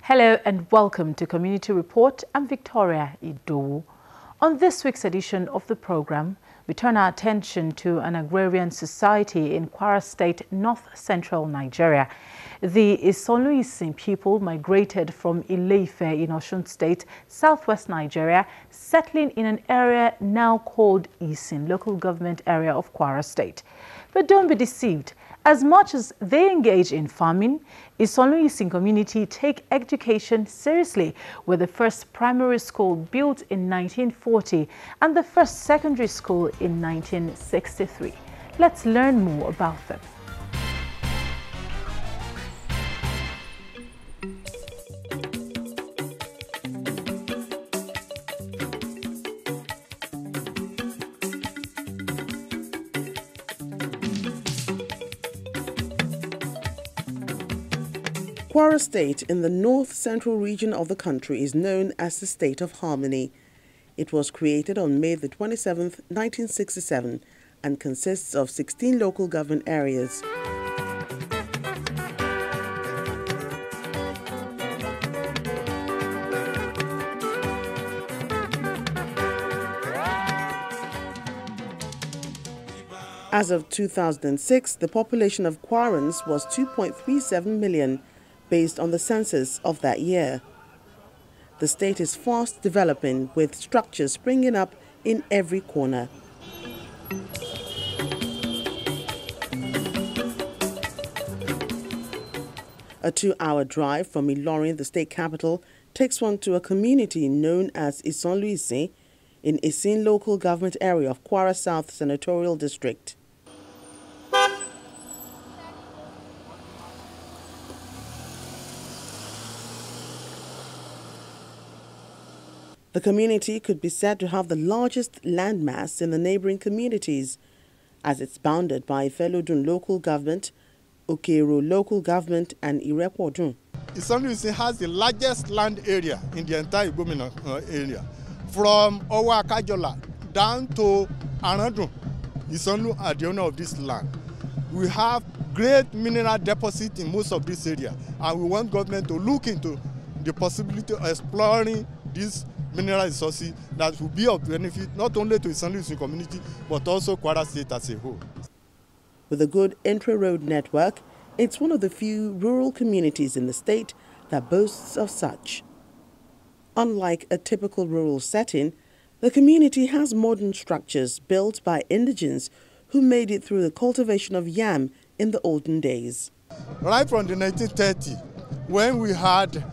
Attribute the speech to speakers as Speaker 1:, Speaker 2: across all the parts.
Speaker 1: Hello and welcome to Community Report. I'm Victoria Idowu. On this week's edition of the program, we turn our attention to an agrarian society in Kwara State, north-central Nigeria. The Isanlu-Isin people migrated from Ile-Ife in Osun State, southwest Nigeria, settling in an area now called Isin, local government area of Kwara State. But don't be deceived. As much as they engage in farming, Isanlu-Isin community take education seriously, with the first primary school built in 1940 and the first secondary school in 1963. Let's learn more about them.
Speaker 2: Kwara State in the north-central region of the country is known as the State of Harmony. It was created on May the 27th, 1967 and consists of 16 local government areas. As of 2006, the population of Kwarans was 2.37 million, based on the census of that year. The state is fast developing, with structures springing up in every corner. A 2-hour drive from Ilorin, the state capital, takes one to a community known as Isanlu-Isin in Isin local government area of Kwara South Senatorial District. The community could be said to have the largest landmass in the neighboring communities, as it's bounded by Ifelodun local government, Okero local government, and Irepodun.
Speaker 3: Isanlu-Isin has the largest land area in the entire Igbomin area. From Owa Kajola down to Arandun, Isanlu are the owner of this land. We have great mineral deposit in most of this area, and we want government to look into the possibility of exploring this mineral resources that will be of benefit not only to Isanlu-Isin community but also Kwara State as a whole.
Speaker 2: With a good intra-road network, it's one of the few rural communities in the state that boasts of such. Unlike a typical rural setting, the community has modern structures built by indigenes who made it through the cultivation of yam in the olden days.
Speaker 3: Right from the 1930s, when we had,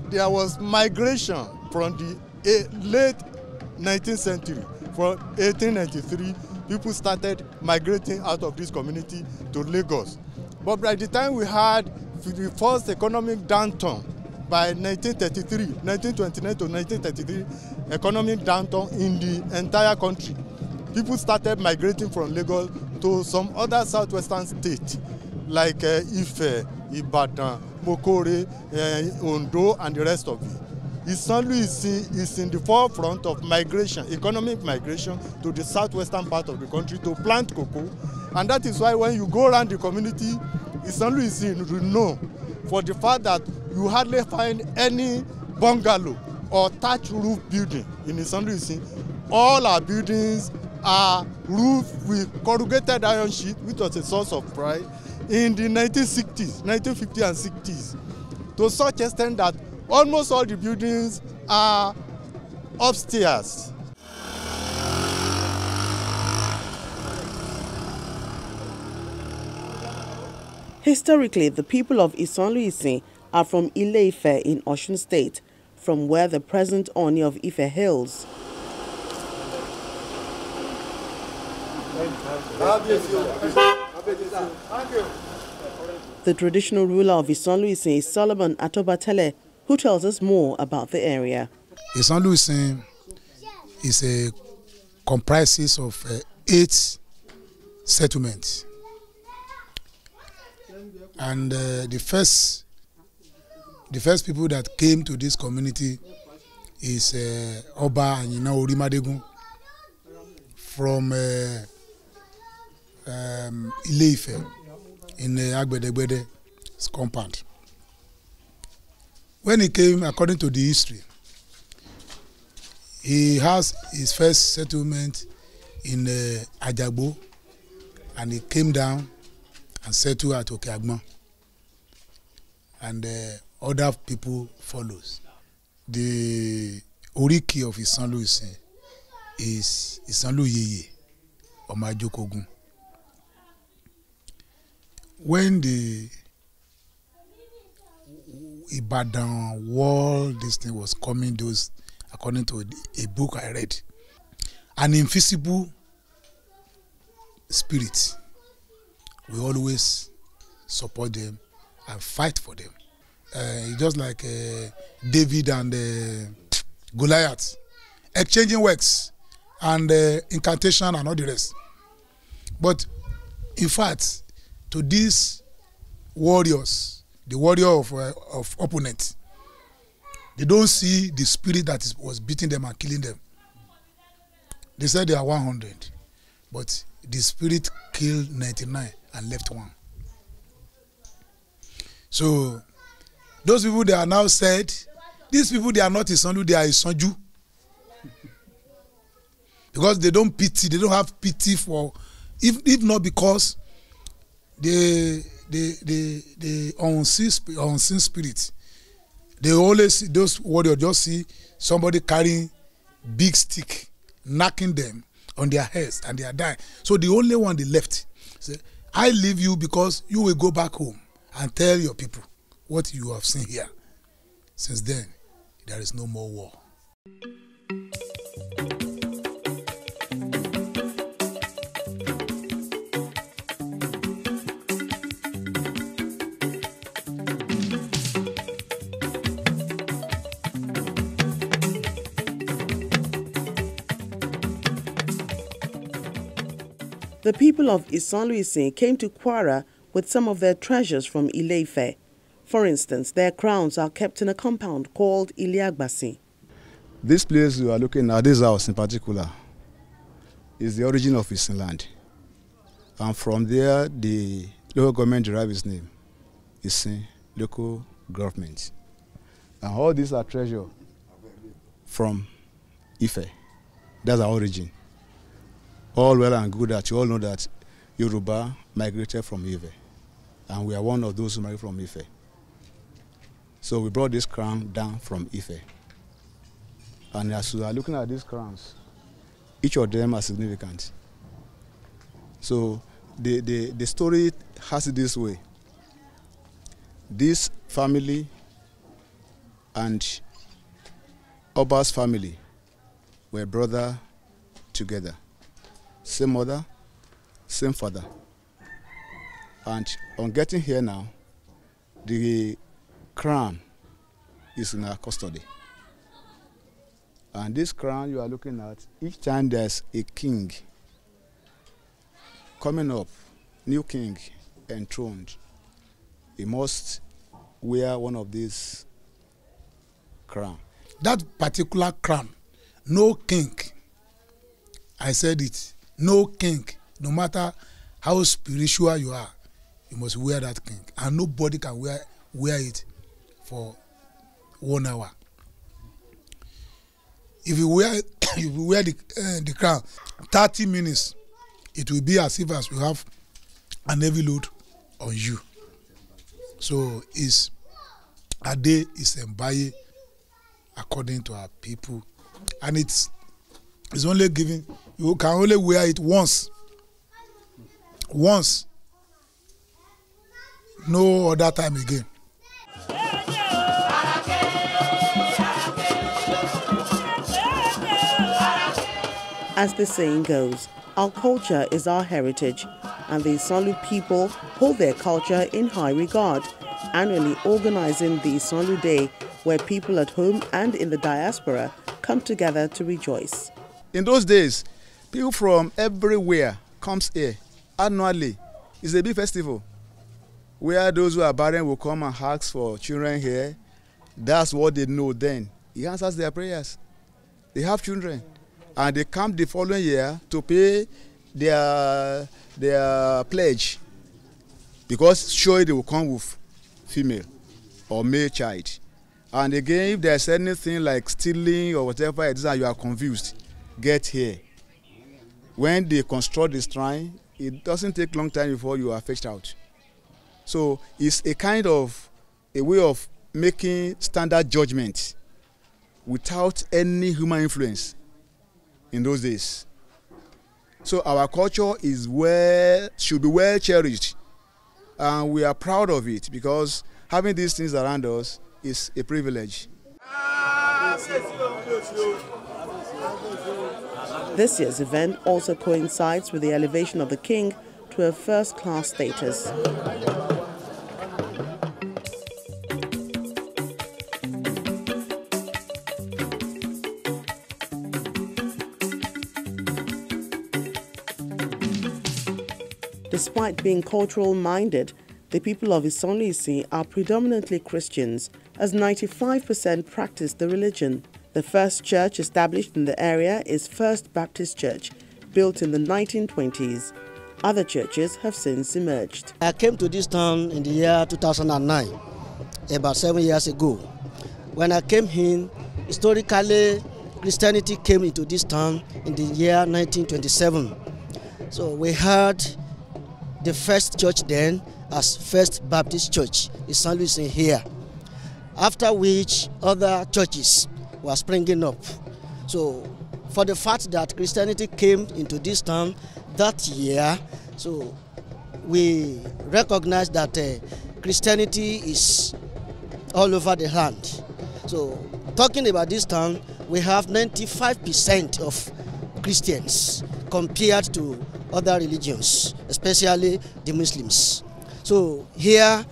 Speaker 3: there was migration from the late 19th century. From 1893, people started migrating out of this community to Lagos. But by the time we had the first economic downturn, by 1929 to 1933, economic downturn in the entire country, people started migrating from Lagos to some other southwestern states like Ife, Ibadan, Mokore, Ondo, and the rest of it. Isanlu-Isin is in the forefront of migration, economic migration to the southwestern part of the country to plant cocoa. And that is why when you go around the community, Isanlu-Isin is known for the fact that you hardly find any bungalow or thatch roof building in Isanlu-Isin. All our buildings are roofed with corrugated iron sheet, which was a source of pride in the 1960s, 1950s and 60s, to such extent that almost all the buildings are upstairs.
Speaker 2: Historically, the people of Isanlu-Isin are from Ile-Ife in Osun State, from where the present Oni of Ife hails. The traditional ruler of Isanlu-Isin is Solomon Atobatele, who tells us more about the area.
Speaker 4: Isanlu-Isin comprises of 8 settlements, and the first people that came to this community is Oba Anyina Orimadegun from Ile-Ife in Agbedegbede compound. When he came, according to the history, he has his first settlement in Ajagbo, and he came down and settled at Okeagbon, and other people follows. The Oriki of Isanlu-Isin is Isanlu-Yeye Omajokogun. When the Ibadan wall, this thing was coming, those, according to a book I read, an invisible spirit will always support them and fight for them. Just like David and Goliath, exchanging works and incantation and all the rest. But in fact, to these warriors, the warrior of opponent, they don't see the spirit that was beating them and killing them. They said they are 100, but the spirit killed 99 and left one. So those people, they are now said, these people, they are not Isanlu, they are Isanju. Because they don't pity, they don't have pity for, if not because the unseen spirit, they always see, those warriors just see somebody carrying big stick, knocking them on their heads, and they are dying. So the only one they left say, I leave you because you will go back home and tell your people what you have seen here. Since then, there is no more war.
Speaker 2: The people of Isanlu-Isin came to Kwara with some of their treasures from Ile-Ife. For instance, their crowns are kept in a compound called Ile-Agbasi.
Speaker 5: This place you are looking at, this house in particular, is the origin of Isin land. And from there, the local government derived its name, Isin local government. And all these are treasure from Ife. That's our origin. All well and good that you all know that Yoruba migrated from Ife. And we are one of those who migrated from Ife. So we brought this crown down from Ife. And as we are looking at these crowns, each of them are significant. So the story has it this way. This family and Oba's family were brother together. Same mother, same father. And on getting here now, the crown is in our custody. And this crown you are looking at, each time there's a king coming up, new king enthroned, he must wear one of these crowns.
Speaker 4: That particular crown, no king, I said it, no king, no matter how spiritual you are, you must wear that king. And nobody can wear it for 1 hour. If you wear the crown 30 minutes, it will be as if as you have an heavy load on you. So it's a day is embaye according to our people, and it's only given, you can only wear it once, no other time again.
Speaker 2: As the saying goes, our culture is our heritage, and the Isanlu people hold their culture in high regard, annually organizing the Isanlu Day, where people at home and in the diaspora come together to rejoice.
Speaker 5: In those days, people from everywhere comes here annually. It's a big festival where those who are barren will come and ask for children here. That's what they know then. He answers their prayers. They have children. And they come the following year to pay their pledge, because surely they will come with female or male child. And again, if there's anything like stealing or whatever it is and you are confused, get here. When they construct the shrine, it doesn't take long time before you are fetched out. So it's a kind of a way of making standard judgment without any human influence in those days. So our culture is should be well cherished, and we are proud of it because having these things around us is a privilege.
Speaker 2: This year's event also coincides with the elevation of the king to a first-class status. Despite being cultural-minded, the people of Isanlu-Isin are predominantly Christians, as 95% practice the religion. The first church established in the area is First Baptist Church, built in the 1920s. Other churches have since emerged.
Speaker 6: I came to this town in the year 2009, about 7 years ago. When I came in, historically, Christianity came into this town in the year 1927. So we had the first church then as First Baptist Church, Isanlu-Isin here. After which other churches were springing up. So for the fact that Christianity came into this town that year, so we recognize that Christianity is all over the land. So talking about this town, we have 95% of Christians compared to other religions, especially the Muslims. So here,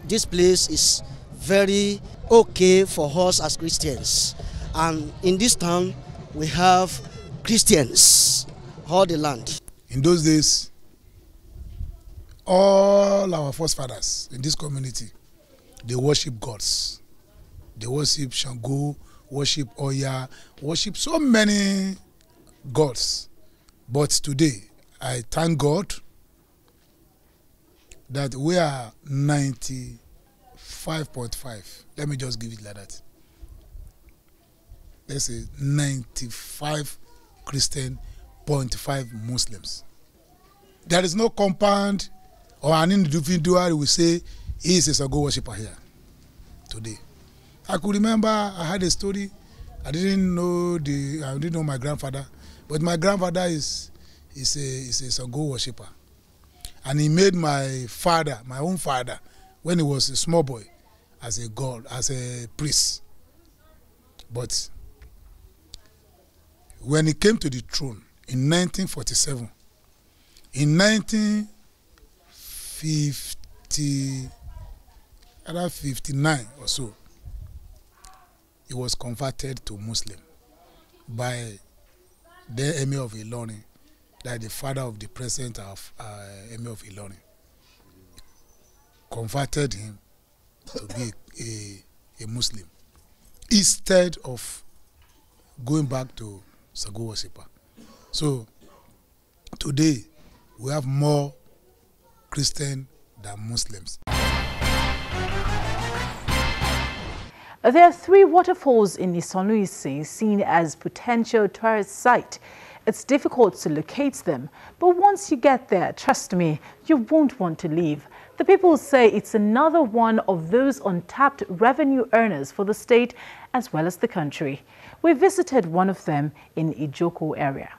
Speaker 6: this place is very okay for us as Christians. And in this town, we have Christians all the land.
Speaker 4: In those days, all our forefathers in this community, they worship gods. They worship Shango, worship Oya, worship so many gods. But today, I thank God that we are 95.5. Let me just give it like that. Let's say 95 Christian, 0.5 Muslims. There is no compound or an individual who will say he is a Shango worshipper here today. I could remember I had a story. I didn't know my grandfather, but my grandfather is a Shango worshipper, and he made my father, my own father, when he was a small boy, as a god, as a priest. But when he came to the throne in 1947, in 1959 or so, he was converted to Muslim by the Emir of Ilorin, that the father of the president of Emir of Ilorin. Converted him to be a Muslim instead of going back to Shango worshipper. So today we have more Christian than Muslims.
Speaker 1: There are 3 waterfalls in Isanlu-Isin seen as potential tourist site. It's difficult to locate them, but once you get there, trust me, you won't want to leave. The people say it's another one of those untapped revenue earners for the state as well as the country. We visited one of them in Ijoko area.